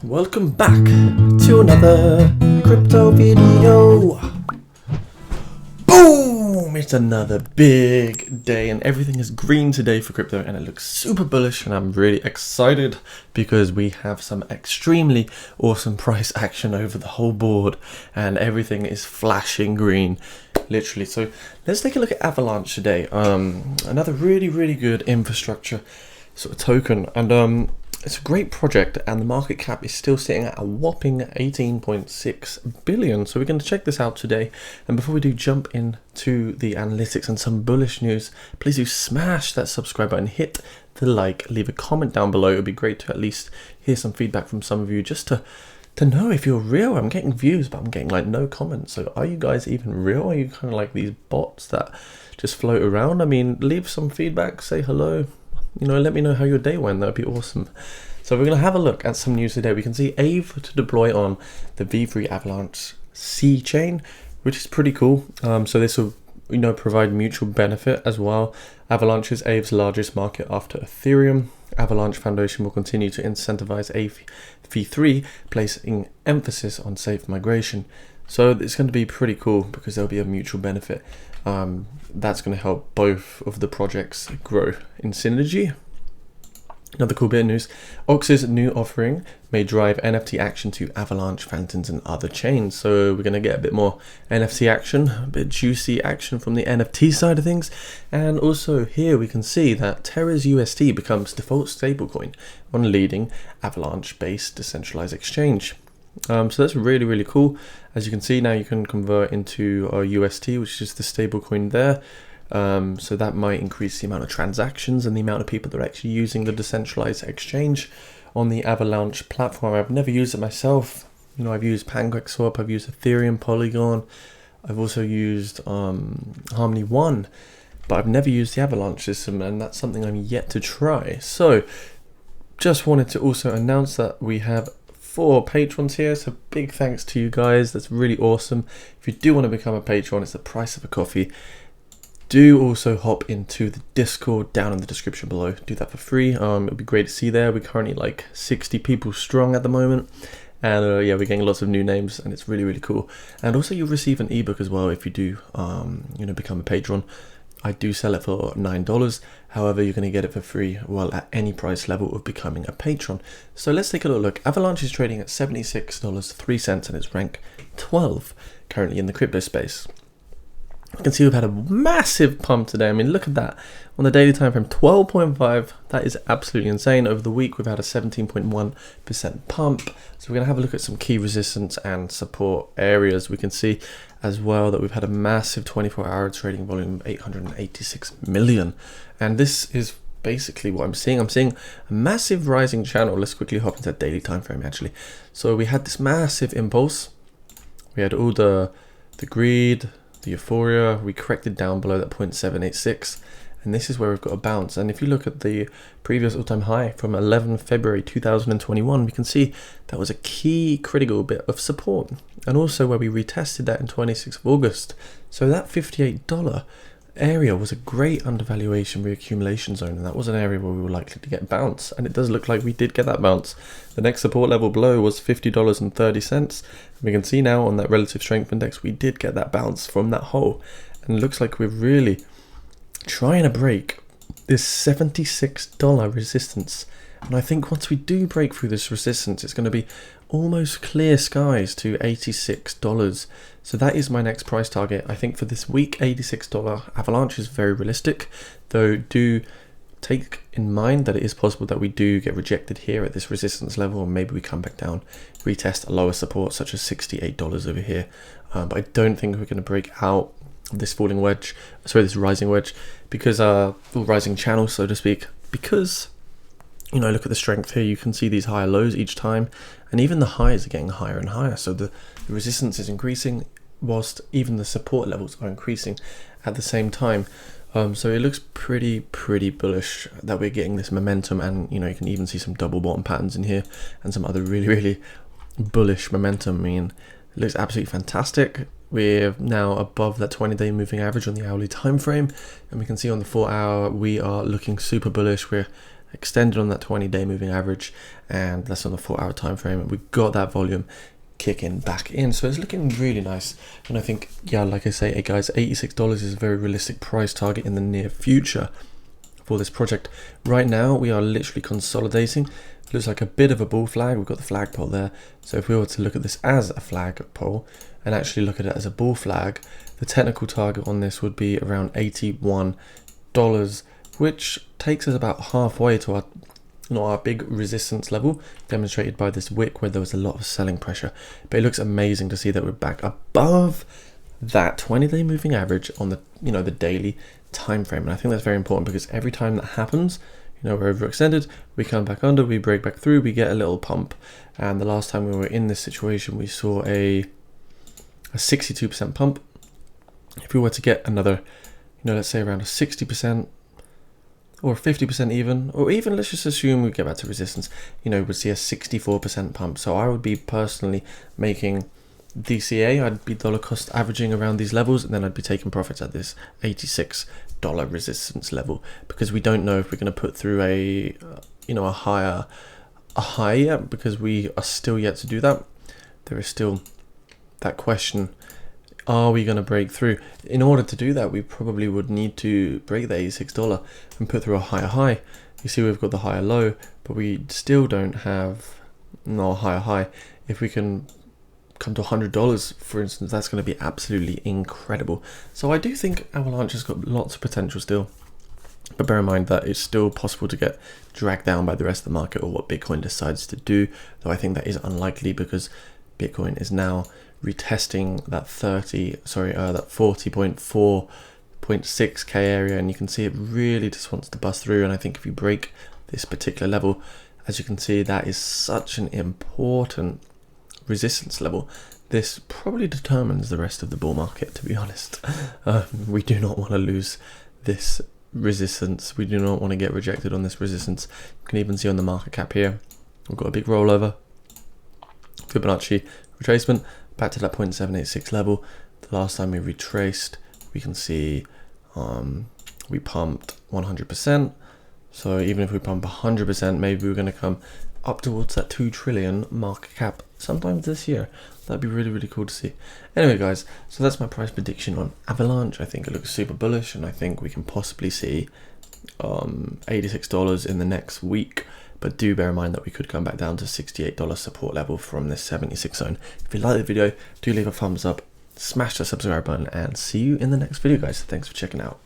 Welcome back to another crypto video. Boom! It's another big day and everything is green today for crypto and it looks super bullish, and I'm really excited because we have some extremely awesome price action over the whole board and everything is flashing green, literally. So let's take a look at Avalanche today. Another really good infrastructure sort of token, and it's a great project and the market cap is still sitting at a whopping 18.6 billion. So we're going to check this out today. And before we do jump into the analytics and some bullish news, please do smash that subscribe button, hit the like, leave a comment down below. It would be great to at least hear some feedback from some of you just to know if you're real. I'm getting views, but I'm getting like no comments. So are you guys even real? Are you kind of like these bots that just float around? I mean, leave some feedback, say hello. You know, let me know how your day went. That would be awesome. So we're going to have a look at some news today. We can see Aave to deploy on the V3 Avalanche C chain, which is pretty cool. So this will, provide mutual benefit as well. Avalanche is Aave's largest market after Ethereum. Avalanche Foundation will continue to incentivize Aave V3, placing emphasis on safe migration. So it's going to be pretty cool because there'll be a mutual benefit. That's going to help both of the projects grow in synergy. Another cool bit of news, Ox's new offering may drive NFT action to Avalanche, Fountains and other chains. So we're going to get a bit more NFT action, a bit juicy action from the NFT side of things. And also here we can see that Terra's USD becomes default stablecoin on leading Avalanche-based decentralized exchange. So that's really cool. As you can see now, you can convert into UST, which is the stable coin there. So that might increase the amount of transactions and the amount of people that are actually using the decentralized exchange on the Avalanche platform. I've never used it myself. I've used PancakeSwap, I've used Ethereum, Polygon. I've also used Harmony One, but I've never used the Avalanche system, and that's something I'm yet to try. So just wanted to also announce that we have 4 patrons here, so big thanks to you guys. That's really awesome. If you do want to become a patron, it's the price of a coffee. Do also hop into the Discord down in the description below. Do that for free. It'll be great to see there. We're currently like 60 people strong at the moment, and yeah, we're getting lots of new names, and it's really cool. And also, you'll receive an ebook as well if you do, become a patron. I do sell it for $9. However, you're going to get it for free, well, at any price level of becoming a patron. So let's take a look. Avalanche is trading at $76.03 and it's rank 12 currently in the crypto space. You can see we've had a massive pump today. I mean, look at that. On the daily time frame, 12.5. That is absolutely insane. Over the week, we've had a 17.1% pump. So we're going to have a look at some key resistance and support areas. We can see as well that we've had a massive 24-hour trading volume of 886 million. And this is basically what I'm seeing. I'm seeing a massive rising channel. Let's quickly hop into that daily time frame, actually. So we had this massive impulse. We had all the greed, the euphoria. We corrected down below that 0.786, and this is where we've got a bounce. And if you look at the previous all-time high from 11 February 2021, we can see that was a key critical bit of support, and also where we retested that in 26th of August. So that $58 area was a great undervaluation reaccumulation zone, and that was an area where we were likely to get bounce, and it does look like we did get that bounce. The next support level below was $50.30. We can see now on that relative strength index we did get that bounce from that hole, and it looks like we're really trying to break this $76 resistance. And I think once we do break through this resistance, it's going to be almost clear skies to $86. So that is my next price target. I think for this week, $86 Avalanche is very realistic, though do take in mind that it is possible that we do get rejected here at this resistance level, and maybe we come back down, retest a lower support such as $68 over here. But I don't think we're going to break out this falling wedge, this rising wedge, because rising channel, so to speak, because look at the strength here. You can see these higher lows each time, and even the highs are getting higher and higher. So the resistance is increasing whilst even the support levels are increasing at the same time. So it looks pretty bullish that we're getting this momentum, and you can even see some double bottom patterns in here and some other really bullish momentum. I mean, it looks absolutely fantastic. We're now above that 20-day moving average on the hourly time frame, and we can see on the 4-hour we are looking super bullish. We're extended on that 20-day moving average, and that's on the 4-hour time frame, and we got that volume kicking back in, so it's looking really nice. And I think, yeah, like I say, guys, $86 is a very realistic price target in the near future for this project. Right now we are literally consolidating. It looks like a bit of a bull flag. We've got the flagpole there, so if we were to look at this as a flagpole and actually look at it as a bull flag, the technical target on this would be around $81, which takes us about halfway to our big resistance level demonstrated by this wick where there was a lot of selling pressure. But it looks amazing to see that we're back above that 20-day moving average on the the daily time frame, and I think that's very important because every time that happens, we're overextended, we come back under, we break back through, we get a little pump. And the last time we were in this situation, we saw a 62% pump. If we were to get another, let's say around a 60% or 50% even, or even let's just assume we get back to resistance, we'd see a 64% pump. So I would be personally making DCA, I'd be dollar cost averaging around these levels, and then I'd be taking profits at this $86 resistance level, because we don't know if we're going to put through a high yet, because we are still yet to do that. There is still that question, are we going to break through? In order to do that, we probably would need to break the $86 and put through a higher high. You see we've got the higher low, but we still don't have a higher high. If we can come to $100, for instance, that's going to be absolutely incredible. So I do think Avalanche has got lots of potential still, but bear in mind that it's still possible to get dragged down by the rest of the market or what Bitcoin decides to do, though I think that is unlikely because Bitcoin is now retesting that 40.4.6k area, and you can see it really just wants to bust through. And I think if you break this particular level, as you can see, that is such an important resistance level. This probably determines the rest of the bull market, to be honest. We do not want to lose this resistance. We do not want to get rejected on this resistance. You can even see on the market cap here, we've got a big rollover, Fibonacci retracement back to that 0.786 level. The last time we retraced, we can see we pumped 100%. So even if we pump 100%, maybe we're going to come up towards that 2 trillion market cap sometime this year. That'd be really, really cool to see. Anyway, guys, so that's my price prediction on Avalanche. I think it looks super bullish, and I think we can possibly see $86 in the next week. But do bear in mind that we could come back down to $68 support level from this 76 zone. If you like the video, do leave a thumbs up, smash the subscribe button, and see you in the next video, guys. Thanks for checking out.